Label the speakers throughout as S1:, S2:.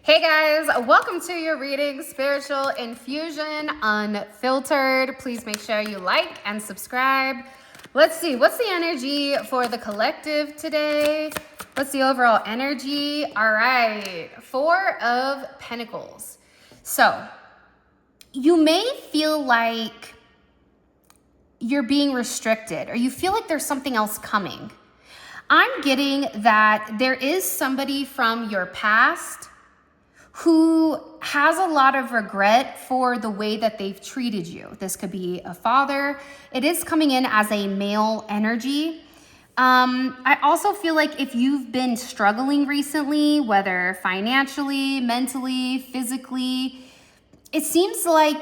S1: Hey guys, welcome to your reading, Spiritual Infusion Unfiltered. Please make sure you like and subscribe. Let's see, what's the energy for the collective today? What's the overall energy? All right, Four of Pentacles. So, you may feel like you're being restricted or you feel like there's something else coming. I'm getting that there is somebody from your past who has a lot of regret for the way that they've treated you. This could be a father. It is coming in as a male energy. I also feel like if you've been struggling recently, whether financially, mentally, physically, it seems like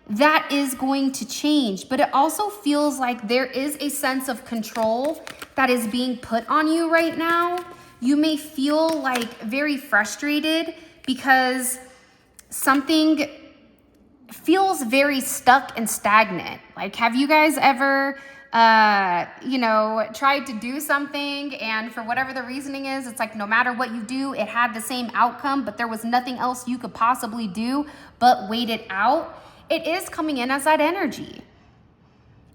S1: that is going to change, but it also feels like there is a sense of control that is being put on you right now. You may feel like very frustrated because something feels very stuck and stagnant. Like, have you guys ever, tried to do something and for whatever the reasoning is, it's like no matter what you do, it had the same outcome, but there was nothing else you could possibly do but wait it out? It is coming in as that energy.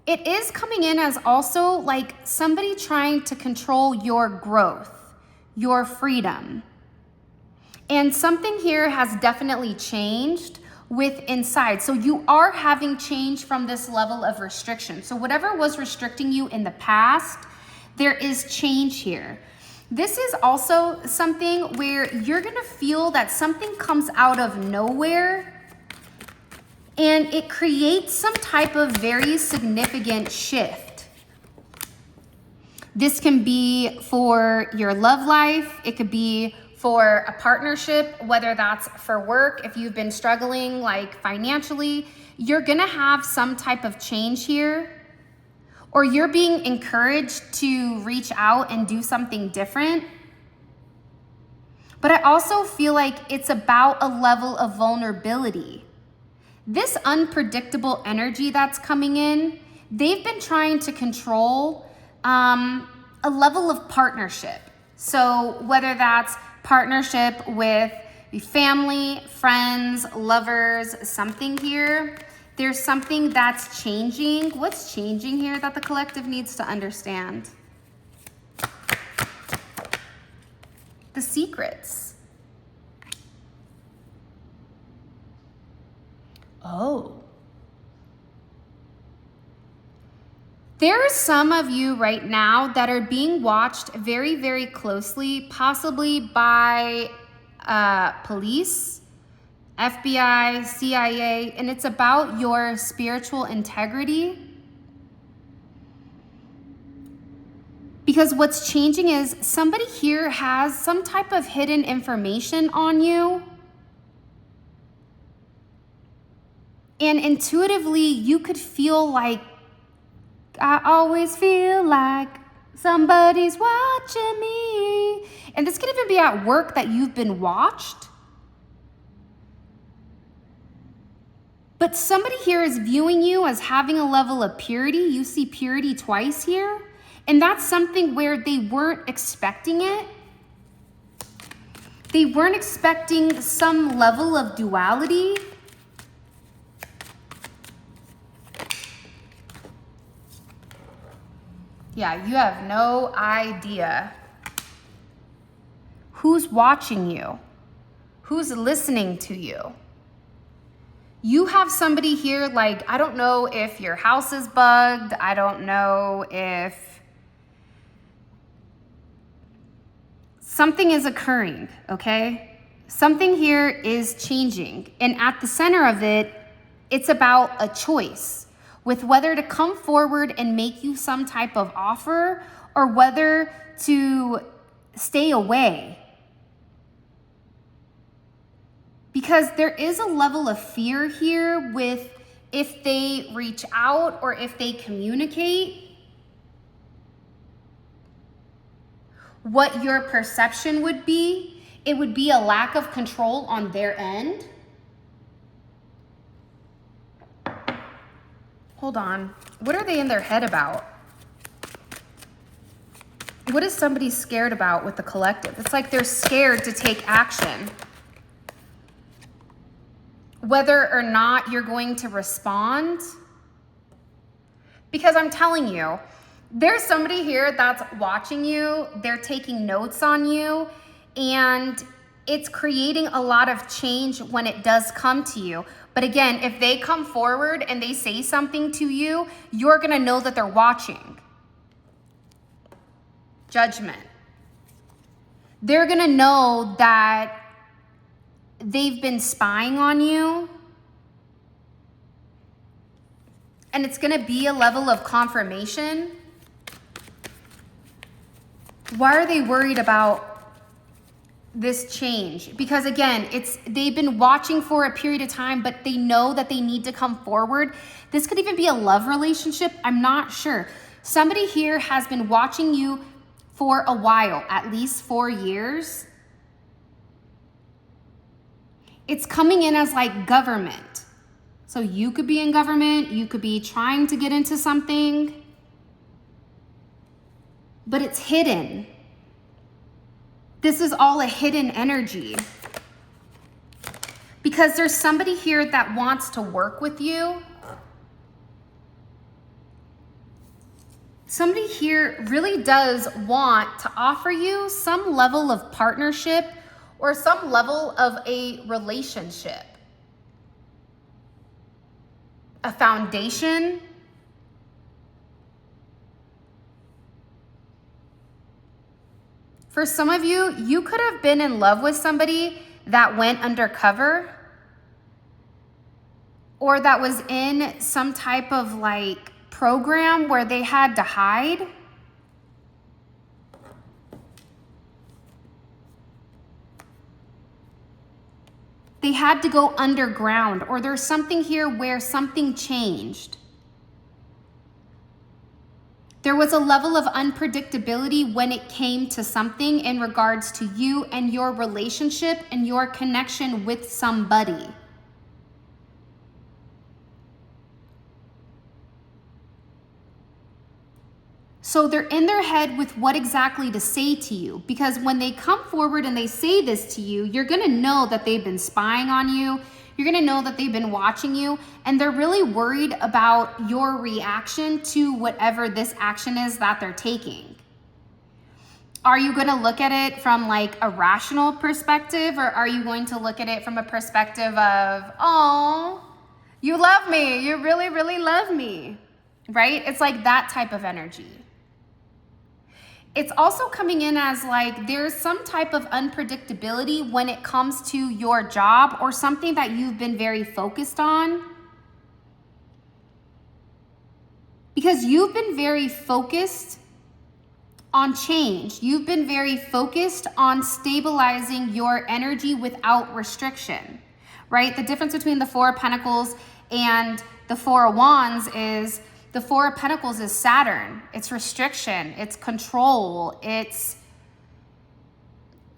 S1: It is coming in as also like somebody trying to control your growth, your freedom. And something here has definitely changed with inside. So you are having change from this level of restriction. So whatever was restricting you in the past, there is change here. This is also something where you're gonna feel that something comes out of nowhere and it creates some type of very significant shift. This can be for your love life. It could be for a partnership, whether that's for work. If you've been struggling like financially, you're gonna have some type of change here, or you're being encouraged to reach out and do something different. But I also feel like it's about a level of vulnerability. This unpredictable energy that's coming in, they've been trying to control a level of partnership. So whether that's partnership with family, friends, lovers, something here. There's something that's changing. What's changing here that the collective needs to understand? The secrets. Oh. There are some of you right now that are being watched very, very closely, possibly by police, FBI, CIA, and it's about your spiritual integrity. Because what's changing is somebody here has some type of hidden information on you. And intuitively, you could feel like, I always feel like somebody's watching me. And this could even be at work that you've been watched. But somebody here is viewing you as having a level of purity. You see purity twice here. And that's something where they weren't expecting it. They weren't expecting some level of duality. Yeah, you have no idea who's watching you, who's listening to you. You have somebody here, like, I don't know if your house is bugged. I don't know if something is occurring, okay? Something here is changing. And at the center of it, it's about a choice with whether to come forward and make you some type of offer or whether to stay away. Because there is a level of fear here with if they reach out or if they communicate, what your perception would be. It would be a lack of control on their end. Hold on. What are they in their head about? What is somebody scared about with the collective? It's like they're scared to take action. whether or not you're going to respond. Because I'm telling you, there's somebody here that's watching you, they're taking notes on you, and it's creating a lot of change when it does come to you. But again, if they come forward and they say something to you, you're gonna know that they're watching. Judgment. They're gonna know that they've been spying on you. And it's gonna be a level of confirmation. Why are they worried about this change? Because again, they've been watching for a period of time, but they know that they need to come forward. This could even be a love relationship. I'm not sure. Somebody here has been watching you for a while, at least 4 years. It's coming in as like government. So you could be in government, you could be trying to get into something, but it's hidden. This is all a hidden energy. Because there's somebody here that wants to work with you. Somebody here really does want to offer you some level of partnership or some level of a relationship. A foundation. For some of you, you could have been in love with somebody that went undercover or that was in some type of like program where they had to hide. They had to go underground, or there's something here where something changed. There was a level of unpredictability when it came to something in regards to you and your relationship and your connection with somebody. So they're in their head with what exactly to say to you, because when they come forward and they say this to you, you're gonna know that they've been spying on you. You're gonna know that they've been watching you, and they're really worried about your reaction to whatever this action is that they're taking. Are you gonna look at it from like a rational perspective, or are you going to look at it from a perspective of, oh, you love me, you really, really love me, right? It's like that type of energy. It's also coming in as like there's some type of unpredictability when it comes to your job or something that you've been very focused on. Because you've been very focused on change. You've been very focused on stabilizing your energy without restriction, right? The difference between the Four of Pentacles and the Four of Wands is the Four of Pentacles is Saturn. It's restriction, it's control, it's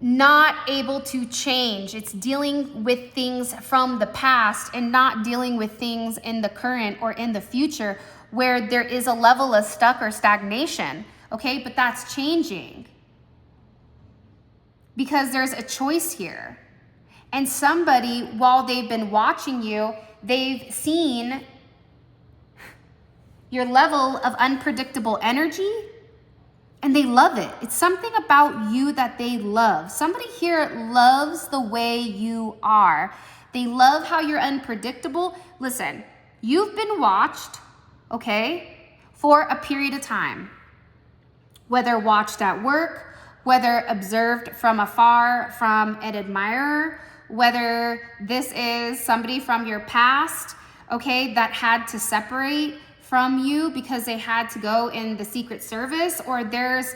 S1: not able to change. It's dealing with things from the past and not dealing with things in the current or in the future where there is a level of stuck or stagnation, okay? But that's changing because there's a choice here. And somebody, while they've been watching you, they've seen your level of unpredictable energy, and they love it. It's something about you that they love. Somebody here loves the way you are. They love how you're unpredictable. Listen, you've been watched, okay, for a period of time. Whether watched at work, whether observed from afar from an admirer, whether this is somebody from your past, okay, that had to separate from you because they had to go in the Secret Service, or there's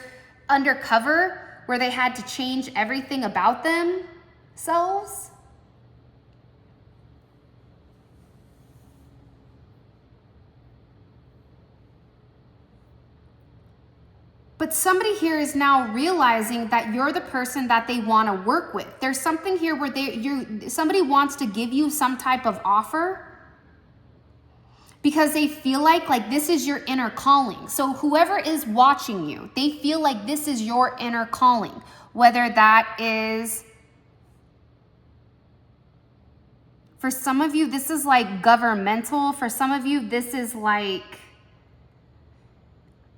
S1: undercover where they had to change everything about themselves. But somebody here is now realizing that you're the person that they want to work with. There's something here where somebody wants to give you some type of offer because they feel like this is your inner calling. So whoever is watching you, they feel like this is your inner calling, whether that is For some of you, this is like governmental. For some of you, this is like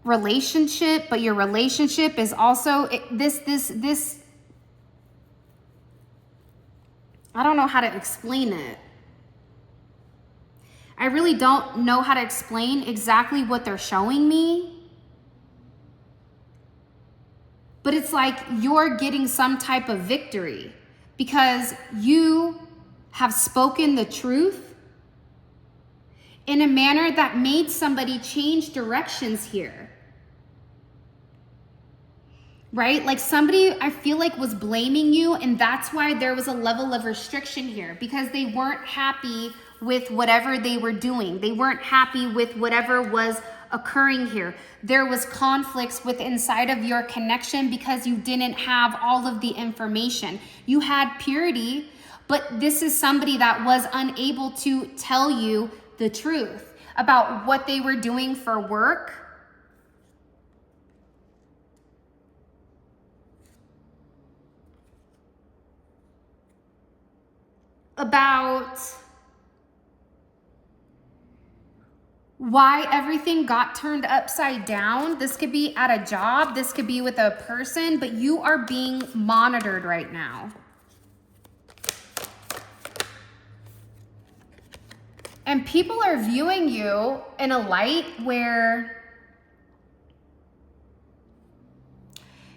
S1: relationship, but your relationship is also this. I don't know how to explain it. I really don't know how to explain exactly what they're showing me. But it's like you're getting some type of victory because you have spoken the truth in a manner that made somebody change directions here. Right? Like somebody, I feel like, was blaming you, and that's why there was a level of restriction here, because they weren't happy with whatever they were doing. They weren't happy with whatever was occurring here. There was conflicts with inside of your connection because you didn't have all of the information. You had purity, but this is somebody that was unable to tell you the truth about what they were doing for work, about why everything got turned upside down. This could be at a job, this could be with a person, but you are being monitored right now. And people are viewing you in a light where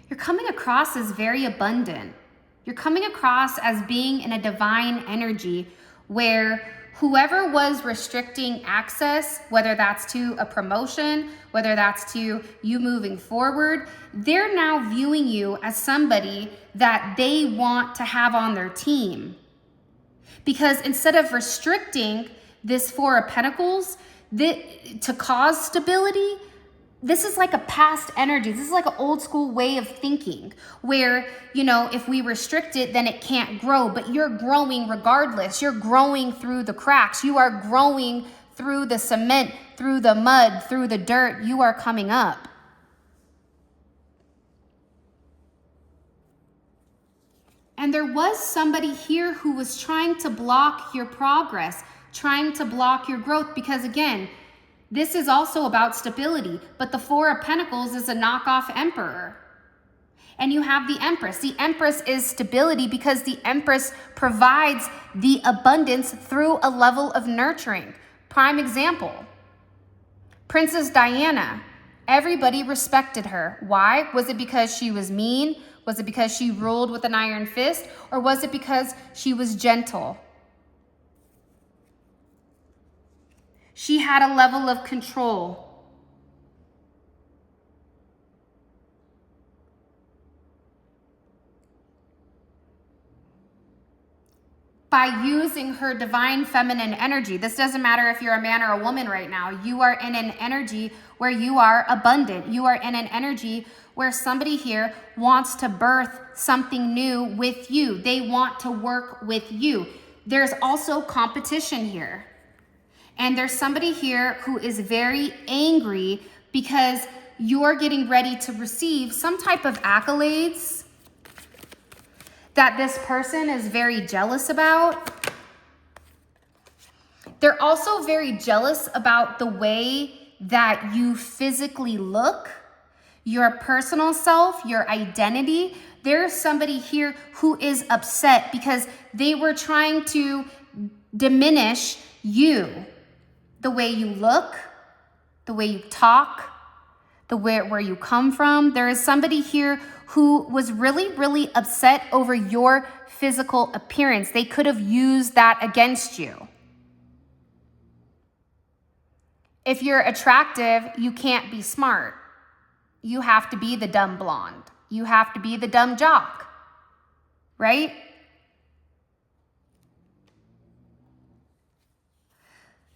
S1: you're coming across as very abundant. You're coming across as being in a divine energy where whoever was restricting access, whether that's to a promotion, whether that's to you moving forward, they're now viewing you as somebody that they want to have on their team. Because instead of restricting this Four of Pentacles to cause stability, this is like a past energy. This is like an old school way of thinking where, you know, if we restrict it, then it can't grow, but you're growing regardless. You're growing through the cracks. You are growing through the cement, through the mud, through the dirt. You are coming up. And there was somebody here who was trying to block your progress, trying to block your growth, because again, this is also about stability, but the Four of Pentacles is a knockoff Emperor. And you have the Empress. The Empress is stability because the Empress provides the abundance through a level of nurturing. Prime example, Princess Diana. Everybody respected her. Why? Was it because she was mean? Was it because she ruled with an iron fist? Or was it because she was gentle? She had a level of control. By using her divine feminine energy. This doesn't matter if you're a man or a woman right now. You are in an energy where you are abundant. You are in an energy where somebody here wants to birth something new with you. They want to work with you. There's also competition here. And there's somebody here who is very angry because you're getting ready to receive some type of accolades that this person is very jealous about. They're also very jealous about the way that you physically look, your personal self, your identity. There's somebody here who is upset because they were trying to diminish you. The way you look, the way you talk, the where you come from. There is somebody here who was really, really upset over your physical appearance. They could have used that against you. If you're attractive, you can't be smart. You have to be the dumb blonde. You have to be the dumb jock, right?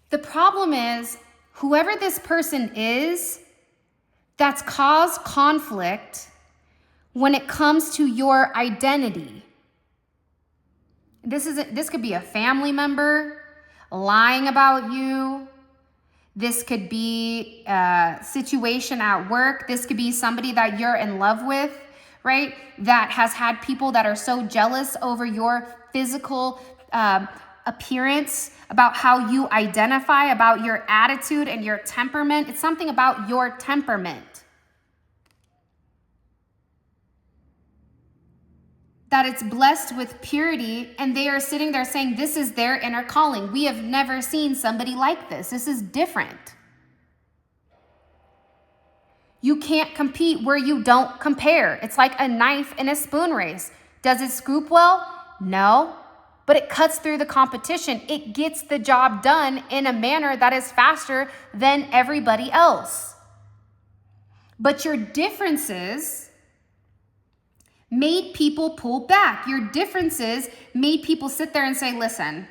S1: The problem is, whoever this person is, that's caused conflict when it comes to your identity. This could be a family member lying about you. This could be a situation at work. This could be somebody that you're in love with, right? That has had people that are so jealous over your physical appearance, about how you identify, about your attitude and your temperament. It's something about your temperament that it's blessed with purity, and they are sitting there saying this is their inner calling. We have never seen somebody like this. This is different. You can't compete where you don't compare. It's like a knife in a spoon race. Does it scoop well? No, but it cuts through the competition. It gets the job done in a manner that is faster than everybody else. But your differences made people pull back. Your differences made people sit there and say, listen,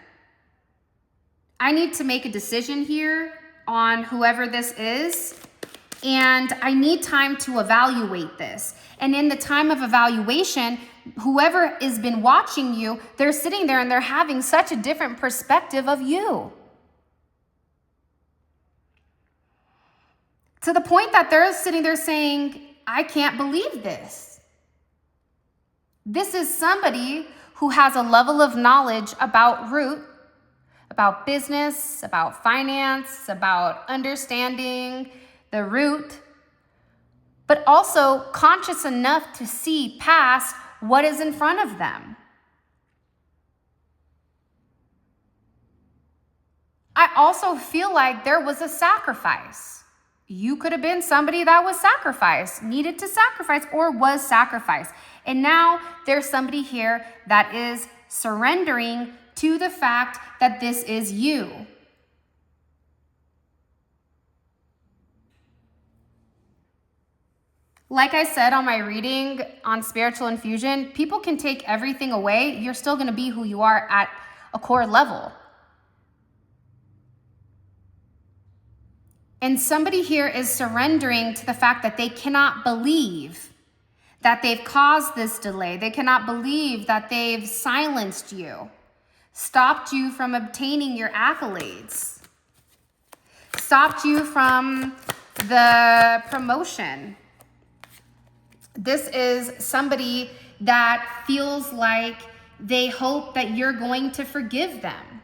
S1: I need to make a decision here on whoever this is, and I need time to evaluate this. And in the time of evaluation, whoever has been watching you, they're sitting there and they're having such a different perspective of you. To the point that they're sitting there saying, I can't believe this. This is somebody who has a level of knowledge about root, about business, about finance, about understanding the root, but also conscious enough to see past what is in front of them. I also feel like there was a sacrifice. You could have been somebody that was sacrificed, needed to sacrifice, or was sacrificed. And now there's somebody here that is surrendering to the fact that this is you. Like I said on my reading on spiritual infusion, people can take everything away. You're still going to be who you are at a core level. And somebody here is surrendering to the fact that they cannot believe that they've caused this delay. They cannot believe that they've silenced you, stopped you from obtaining your accolades, stopped you from the promotion. This is somebody that feels like they hope that you're going to forgive them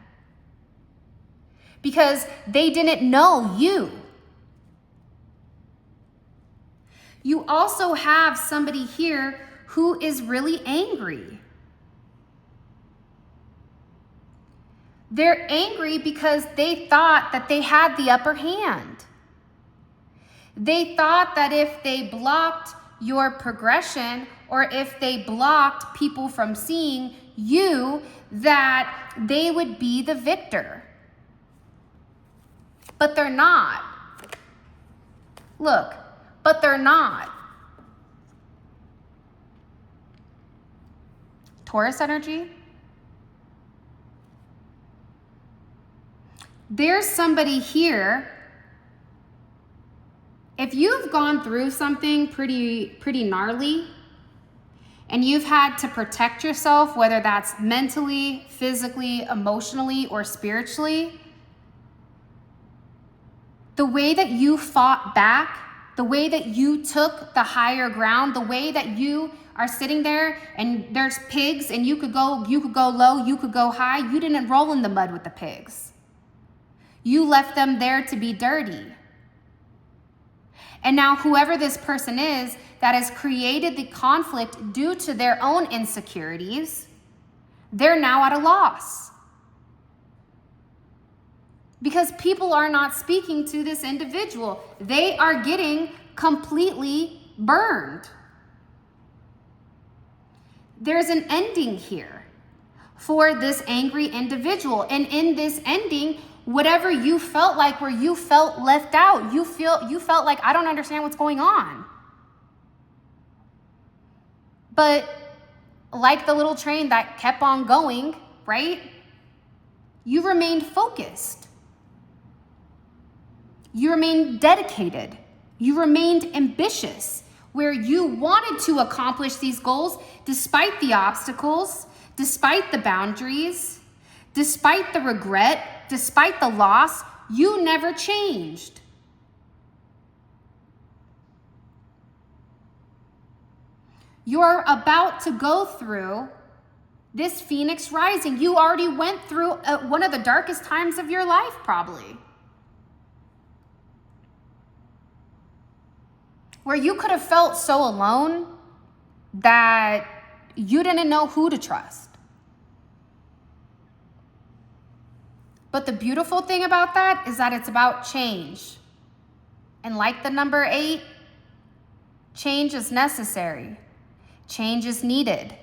S1: because they didn't know you. You also have somebody here who is really angry. They're angry because they thought that they had the upper hand. They thought that if they blocked your progression, or if they blocked people from seeing you, that they would be the victor. But they're not. Look, but they're not. Taurus energy. There's somebody here. If you've gone through something pretty gnarly and you've had to protect yourself, whether that's mentally, physically, emotionally, or spiritually, the way that you fought back, the way that you took the higher ground, the way that you are sitting there and there's pigs and you could go low, you could go high, you didn't roll in the mud with the pigs. You left them there to be dirty. And now whoever this person is that has created the conflict due to their own insecurities, they're now at a loss. Because people are not speaking to this individual. They are getting completely burned. There's an ending here for this angry individual. And in this ending, whatever you felt like, where you felt left out, you felt like, I don't understand what's going on. But like the little train that kept on going, right? You remained focused. You remained dedicated. You remained ambitious, where you wanted to accomplish these goals despite the obstacles, despite the boundaries, despite the regret, despite the loss. You never changed. You're about to go through This Phoenix rising, you already went through one of the darkest times of your life, probably. Where you could have felt so alone that you didn't know who to trust. But the beautiful thing about that is that it's about change. And like the number 8, change is necessary. Change is needed.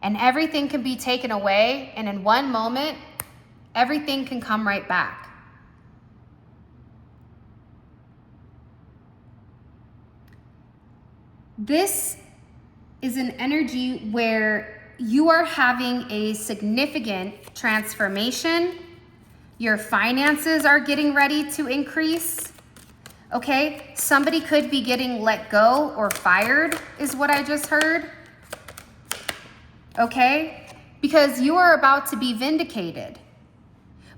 S1: And everything can be taken away, and in one moment, everything can come right back. This is an energy where you are having a significant transformation. Your finances are getting ready to increase. Okay, somebody could be getting let go or fired, is what I just heard. Okay, because you are about to be vindicated.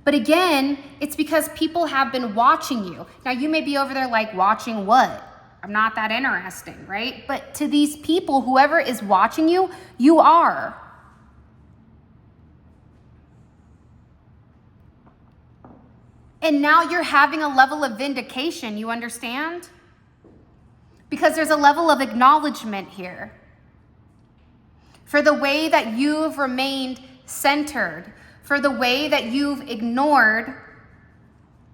S1: But again, it's because people have been watching you. Now, you may be over there like, watching what? I'm not that interesting, right? But to these people, whoever is watching you, you are. And now you're having a level of vindication, you understand? Because there's a level of acknowledgement here for the way that you've remained centered, for the way that you've ignored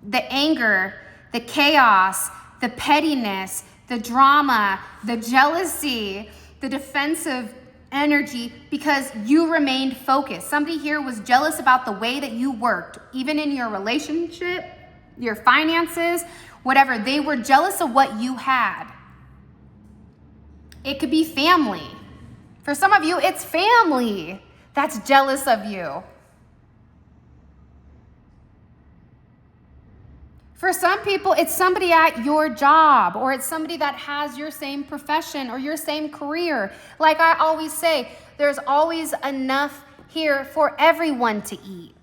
S1: the anger, the chaos, the pettiness, the drama, the jealousy, the defensive energy, because you remained focused. Somebody here was jealous about the way that you worked, even in your relationship, your finances, whatever. They were jealous of what you had. It could be family. For some of you, it's family that's jealous of you. For some people, it's somebody at your job, or it's somebody that has your same profession or your same career. Like I always say, there's always enough here for everyone to eat.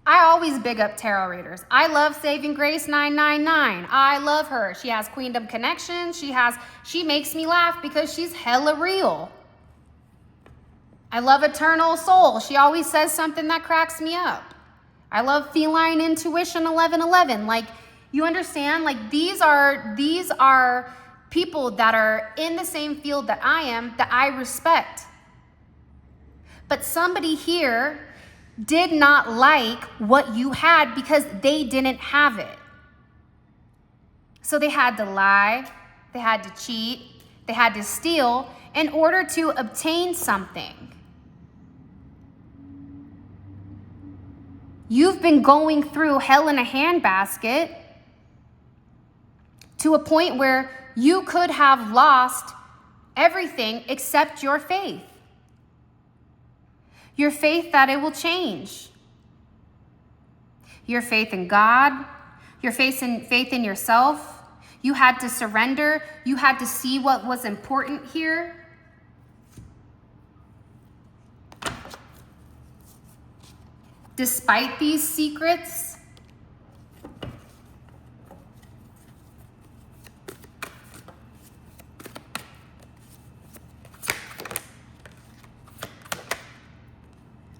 S1: I always big up tarot readers. I love Saving Grace 999. I love her. She has Queendom connections. She makes me laugh because she's hella real. I love Eternal Soul. She always says something that cracks me up. I love Feline Intuition 1111. Like, you understand? Like, these are people that are in the same field that I am, that I respect. But somebody here did not like what you had because they didn't have it. So they had to lie, they had to cheat, they had to steal in order to obtain something. You've been going through hell in a handbasket to a point where you could have lost everything except your faith. Your faith that it will change. Your faith in God, your faith in yourself. You had to surrender. You had to see what was important here. Despite these secrets,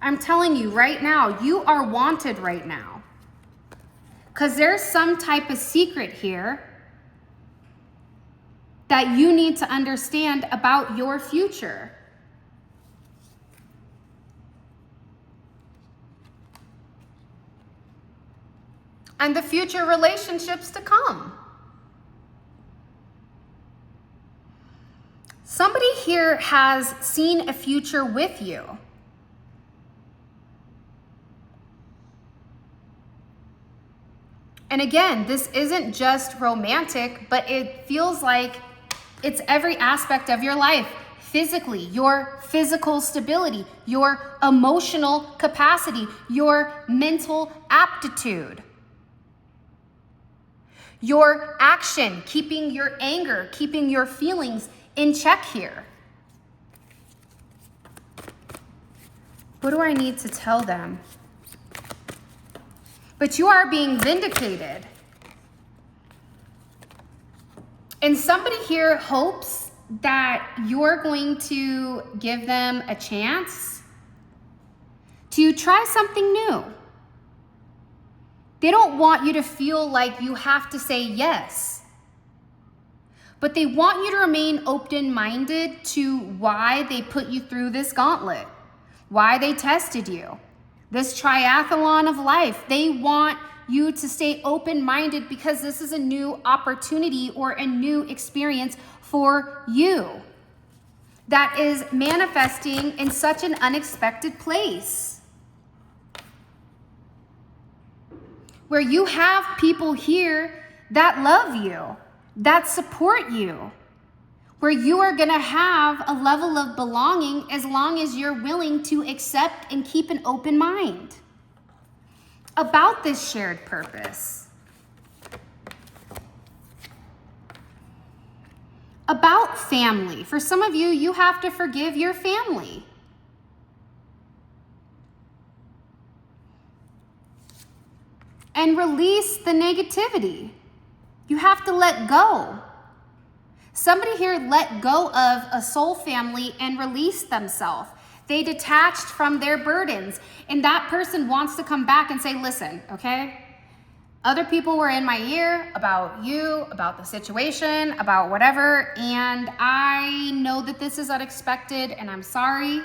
S1: I'm telling you right now, you are wanted right now. Because there's some type of secret here that you need to understand about your future. And the future relationships to come. Somebody here has seen a future with you. And again, this isn't just romantic, but it feels like it's every aspect of your life. Physically, your physical stability, your emotional capacity, your mental aptitude. Your action, keeping your anger, keeping your feelings in check here. What do I need to tell them? But you are being vindicated. And somebody here hopes that you're going to give them a chance to try something new. They don't want you to feel like you have to say yes, but they want you to remain open-minded to why they put you through this gauntlet, why they tested you, this triathlon of life. They want you to stay open-minded because this is a new opportunity or a new experience for you that is manifesting in such an unexpected place, where you have people here that love you, that support you, where you are going to have a level of belonging as long as you're willing to accept and keep an open mind about this shared purpose, about family. For some of you, you have to forgive your family. And release the negativity. You have to let go. Somebody here let go of a soul family and released themselves. They detached from their burdens. And that person wants to come back and say, listen, okay? Other people were in my ear about you, about the situation, about whatever. And I know that this is unexpected and I'm sorry.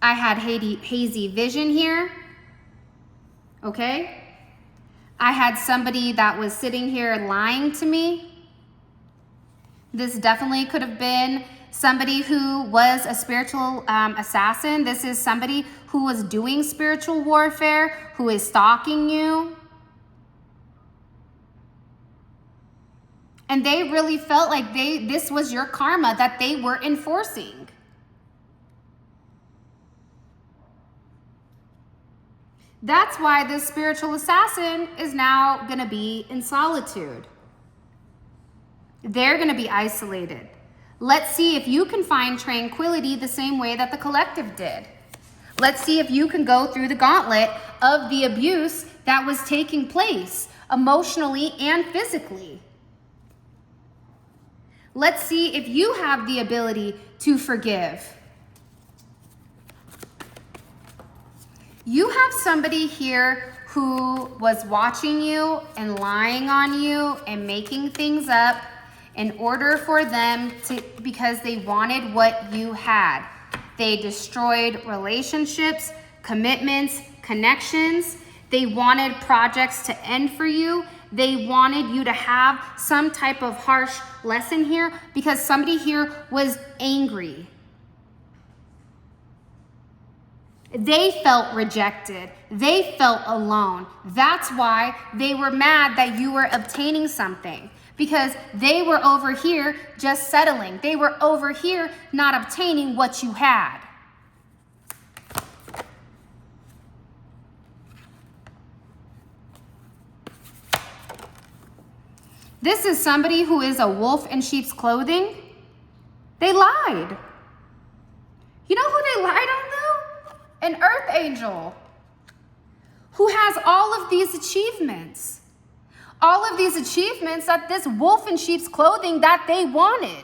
S1: I had hazy vision here, okay? I had somebody that was sitting here lying to me. This definitely could have been somebody who was a spiritual assassin. This is somebody who was doing spiritual warfare, who is stalking you. And they really felt like this was your karma that they were enforcing. That's why this spiritual assassin is now going to be in solitude. They're going to be isolated. Let's see if you can find tranquility the same way that the collective did. Let's see if you can go through the gauntlet of the abuse that was taking place emotionally and physically. Let's see if you have the ability to forgive. You have somebody here who was watching you and lying on you and making things up in order for them to, because they wanted what you had. They destroyed relationships, commitments, connections. They wanted projects to end for you. They wanted you to have some type of harsh lesson here because somebody here was angry. They felt rejected. They felt alone. That's why they were mad that you were obtaining something, because they were over here just settling. They were over here not obtaining what you had. This is somebody who is a wolf in sheep's clothing. They lied. You know who they lied on though? An earth angel who has all of these achievements. All of these achievements that this wolf in sheep's clothing that they wanted.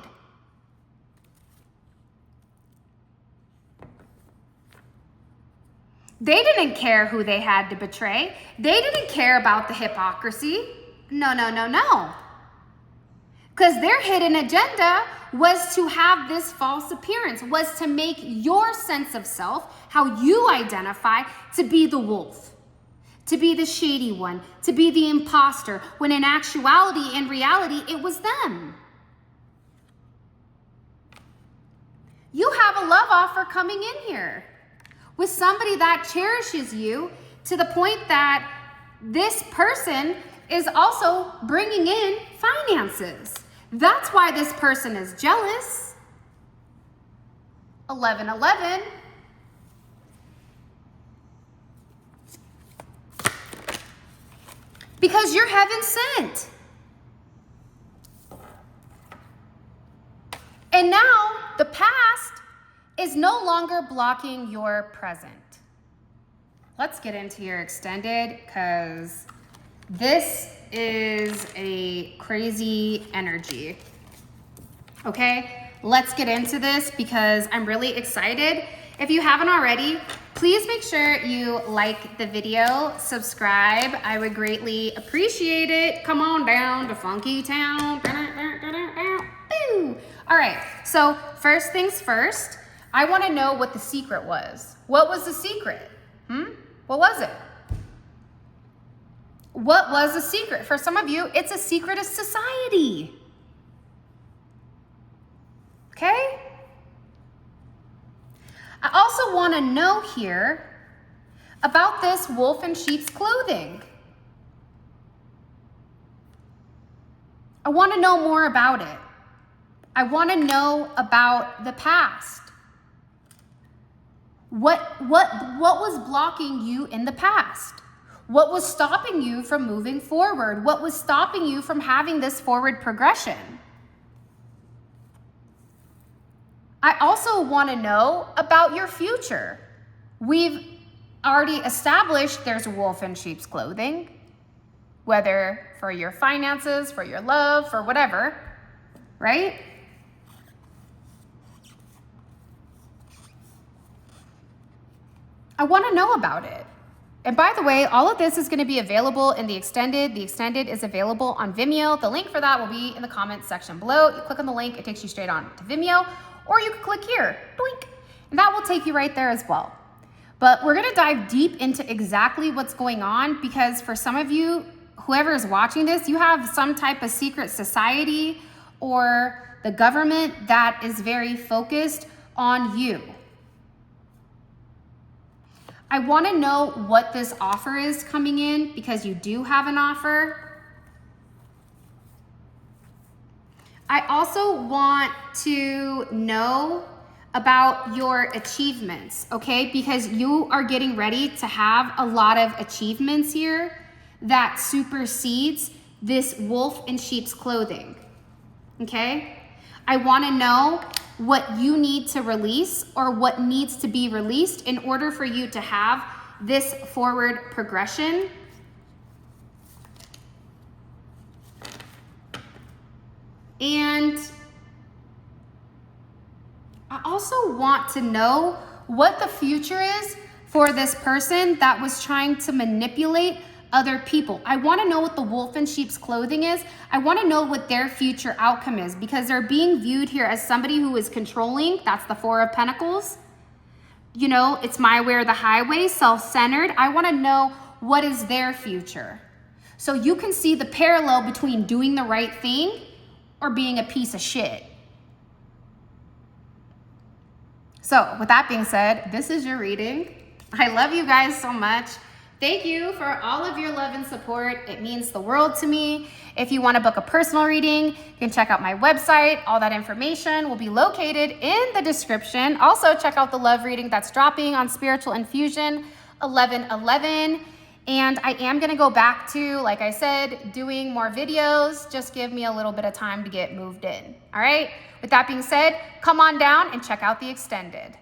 S1: They didn't care who they had to betray. They didn't care about the hypocrisy. No. Because their hidden agenda was to have this false appearance, was to make your sense of self, how you identify, to be the wolf, to be the shady one, to be the imposter, when in actuality, in reality, it was them. You have a love offer coming in here with somebody that cherishes you to the point that this person is also bringing in finances. That's why this person is jealous. 1111. Because you're heaven sent. And now the past is no longer blocking your present. Let's get into your extended, because this is a crazy energy. Okay, let's get into this because I'm really excited. If you haven't already, please make sure you like the video, subscribe. I would greatly appreciate it. Come on down to Funky Town. All right, so first things first, I want to know what the secret was. What was the secret? What was it? What was the secret? For some of you, it's a secret of society. Okay? I also want to know here about this wolf in sheep's clothing. I want to know more about it. I want to know about the past. What was blocking you in the past? What was stopping you from moving forward? What was stopping you from having this forward progression? I also want to know about your future. We've already established there's a wolf in sheep's clothing, whether for your finances, for your love, for whatever, right? I want to know about it. And by the way, all of this is going to be available in the extended. The extended is available on Vimeo. The link for that will be in the comments section below. You click on the link, it takes you straight on to Vimeo, or you can click here, doink, and that will take you right there as well. But we're going to dive deep into exactly what's going on because for some of you, whoever is watching this, you have some type of secret society or the government that is very focused on you. I want to know what this offer is coming in because you do have an offer. I also want to know about your achievements, okay? Because you are getting ready to have a lot of achievements here that supersedes this wolf in sheep's clothing, okay? I want to know what you need to release or what needs to be released in order for you to have this forward progression. And I also want to know what the future is for this person that was trying to manipulate other people. I want to know what the wolf in sheep's clothing is. I want to know what their future outcome is because they're being viewed here as somebody who is controlling. That's the Four of Pentacles. You know, it's my way or the highway, self-centered. I want to know what is their future. So you can see the parallel between doing the right thing or being a piece of shit. So with that being said, this is your reading. I love you guys so much. Thank you for all of your love and support. It means the world to me. If you want to book a personal reading, you can check out my website. All that information will be located in the description. Also, check out the love reading that's dropping on Spiritual Infusion 11/11. And I am going to go back to, like I said, doing more videos. Just give me a little bit of time to get moved in. All right? With that being said, come on down and check out the extended.